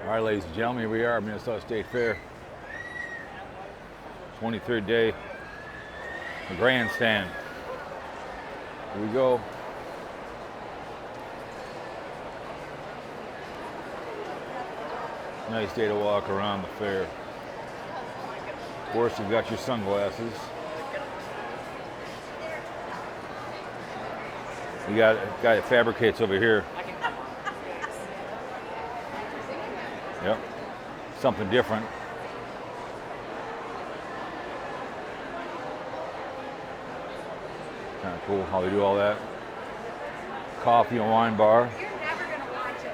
All right, ladies and gentlemen, here we are, Minnesota State Fair. 23rd day, the Grandstand. Here we go. Nice day to walk around the fair. Of course, you've got your sunglasses. You got a guy that fabricates over here. Yep, something different. Kind of cool how they do all that. Coffee and wine bar. You're never going to watch it.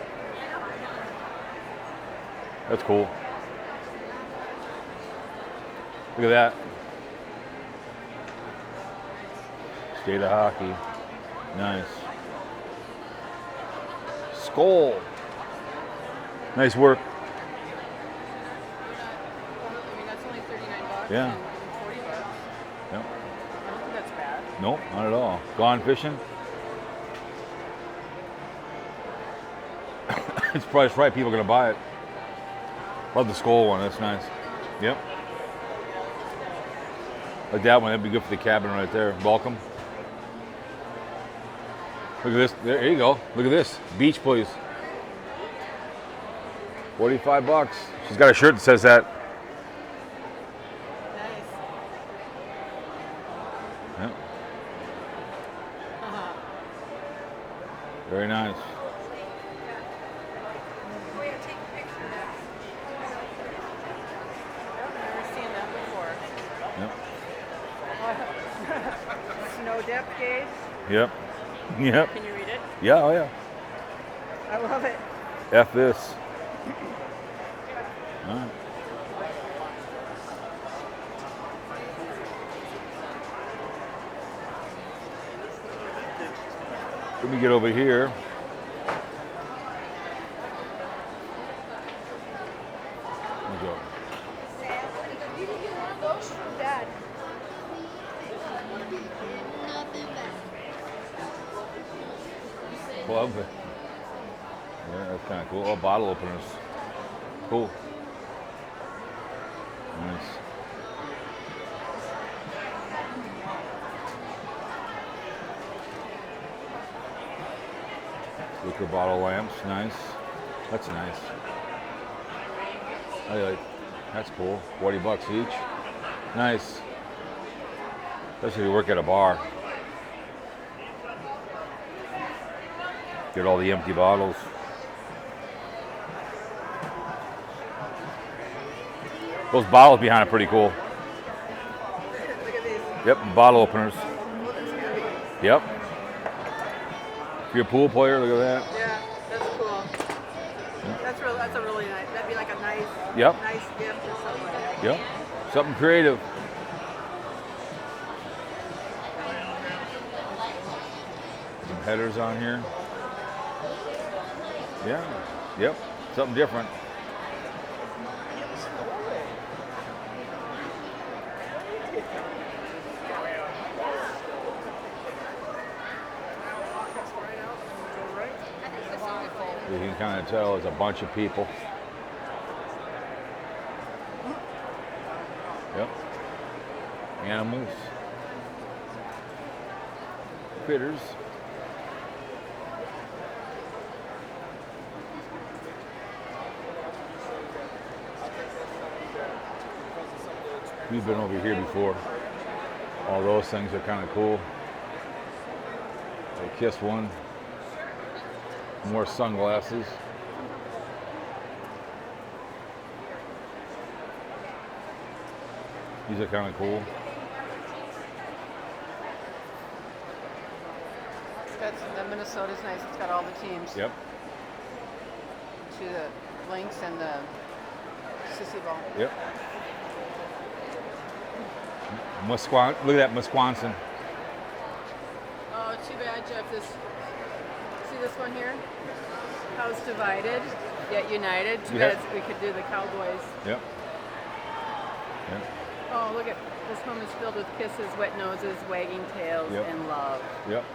That's cool. Look at that. State of hockey. Nice. Skull. Nice work. I mean, that's only $39 Yeah. and $40. Yep. I don't think that's bad. Nope, not at all. Gone fishing. It's priced right. People are going to buy it. Love the skull one. That's nice. Yep. Like that one. That'd be good for the cabin right there. Welcome. Look at this. There you go. Look at this. Beach, please. 45 bucks. She's got a shirt that says that. Nice. Yep. Very nice. Oh, yeah, take a picture of that. I've never seen that before. Yep. Snow depth gauge. Yep. Yep. Can you read it? Yeah, oh yeah. I love it. F this. All right. Let me get over here. Let me go. You didn't get one of those from Dad. Club. Yeah, that's kind of cool. Oh, bottle openers. Cool. Nice. Liquor bottle lamps. Nice. That's nice. I like. That's cool. 40 bucks each. Nice. Especially if you work at a bar. Get all the empty bottles. Those bottles behind are pretty cool. Look at these. Yep, bottle openers. Oh, that's good. Yep. If you're a pool player, look at that. Yeah, that's cool. That's a really nice. That'd be like a nice, Yep. nice gift or something. Yep. Something creative. Some headers on here. Yeah. Yep. Something different. You can kind of tell it's a bunch of people. Yep. Animals. Critters. We've been over here before. All those things are kind of cool. I kissed one. More sunglasses. These are kind of cool. The Minnesota's nice. It's got all the teams. Yep. To the Lynx and the Sissy Ball. Yep. Look at that, Wisconsin. Oh, too bad, Jeff. See this one here? House divided, yet united. Too bad we could do the Cowboys. Yep. Yep. Oh, look at this home is filled with kisses, wet noses, wagging tails, Yep. and love. Yep.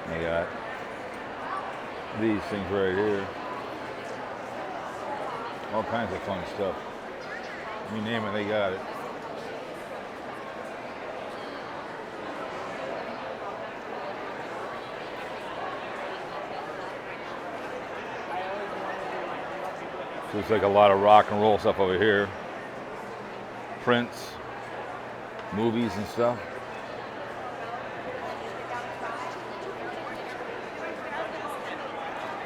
They got these things right here. All kinds of fun stuff. You name it, they got it. So it's like a lot of rock and roll stuff over here. Prints, movies and stuff.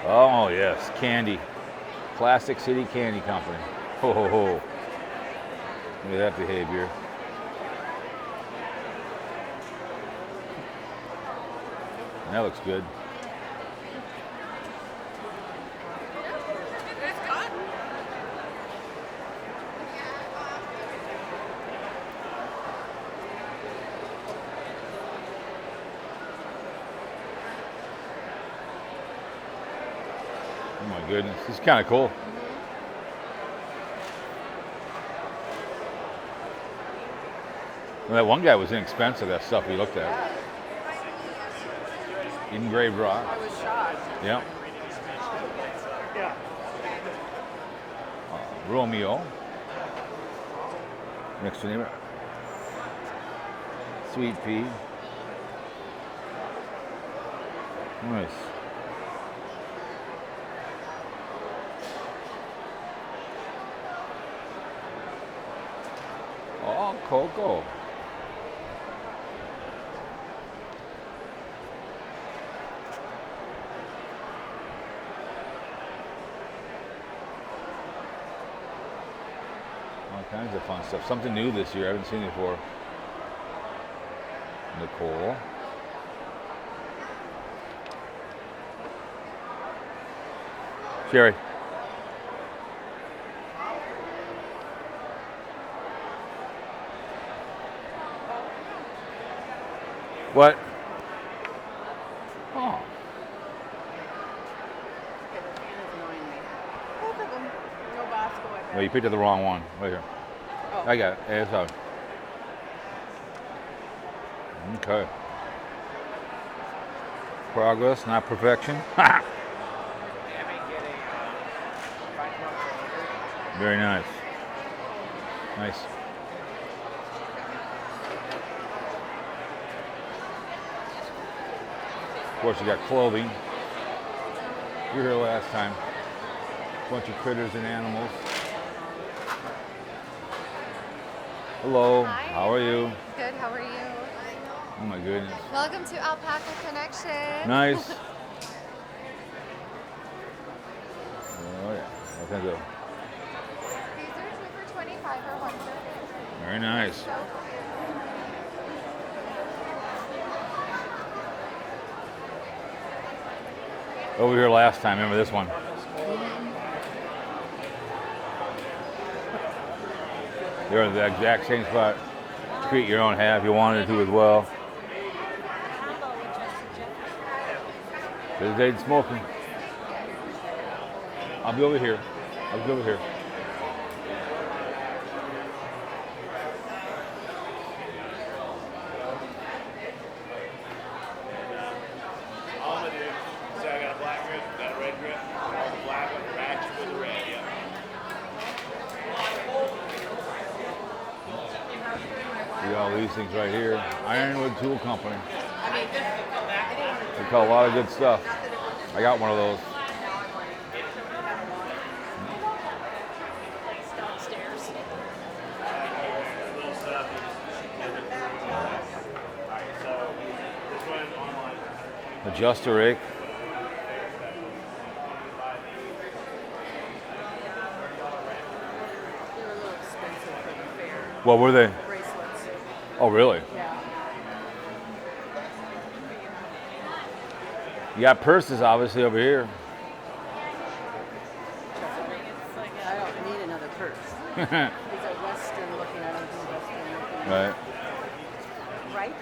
Oh yes, candy. Classic City Candy Company. Ho ho ho. Look at that behavior. That looks good. Oh my goodness, this is kind of cool. Well, that one guy was inexpensive, that stuff we looked at. Engraved rock. I was shocked. Yeah. Romeo. Next to name it. Sweet pea. Nice. Oh, cocoa. All kinds of fun stuff. Something new this year. I haven't seen it before. Nicole. Sherry. What? Oh. Both of them. No Bosco. No, you picked up the wrong one. Right here. Oh. I got it. Yeah, it's out. Okay. Progress, not perfection. Very nice. Nice. Of course, you got clothing. You were here last time. Bunch of critters and animals. Hello. Hi. How are you? Good, how are you? Oh my goodness. Welcome to Alpaca Connection. Nice. Oh yeah. I think so. These are 2 for 25 or 1 for 50. Very nice. So Over here last time. Remember this one? They're in the exact same spot. Create your own hat if you wanted to as well. There's Aiden smoking. I'll be over here. I'll be over here. All I'm gonna do, see I got a black grip, got a red grip, all the black one match with the red, yeah. See all these things right here. Ironwood Tool Company. I mean, They got a lot of good stuff. I got one of those. downstairs. Little stuff. Alright, so this one online. Adjuster rake. They were a little expensive for the fair. What were they? Bracelets. Oh, really? Yeah. You got purses, obviously, over here. I don't need another purse. These are Western looking. I don't do Western looking. Right. Right?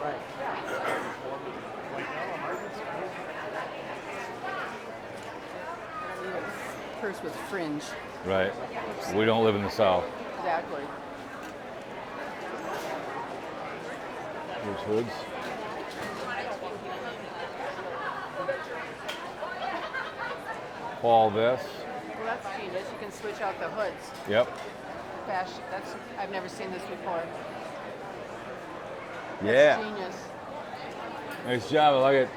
Right. Purse with fringe. Right. We don't live in the South. Exactly. Here's hoods. fall vests. Well, that's genius. You can switch out the hoods. Yep. Fashion. I've never seen this before. That's Yeah. genius. Nice job. I like it.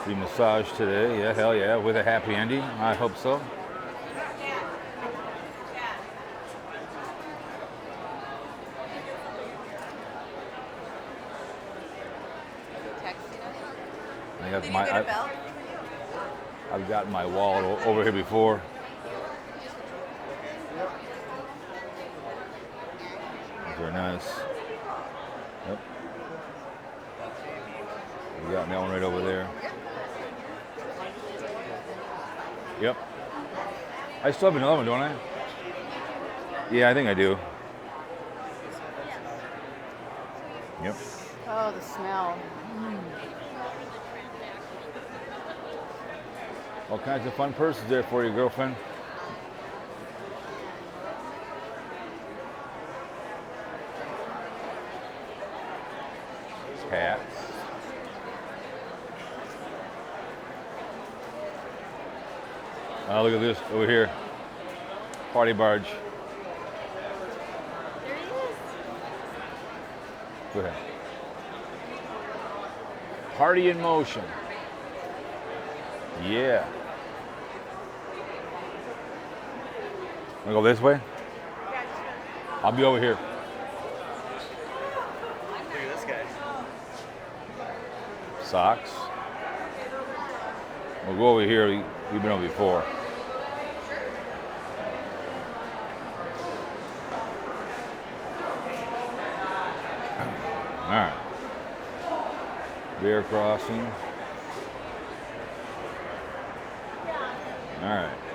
Free massage today. Yeah, hell yeah. With a happy ending. I hope so. I got I've gotten my wallet over here before. Very nice. Yep. We got that one right over there. Yep. I still have another one, don't I? Yeah, I think I do. Yep. Oh, the smell. All kinds of fun purses there for you, girlfriend. Hats. Oh, look at this over here. Party barge. There he is. Go ahead. Party in motion. Yeah. Wanna go this way? I'll be over here. Look at this guy. Socks. We'll go over here. We've been over before. All right. Bear crossing. All right.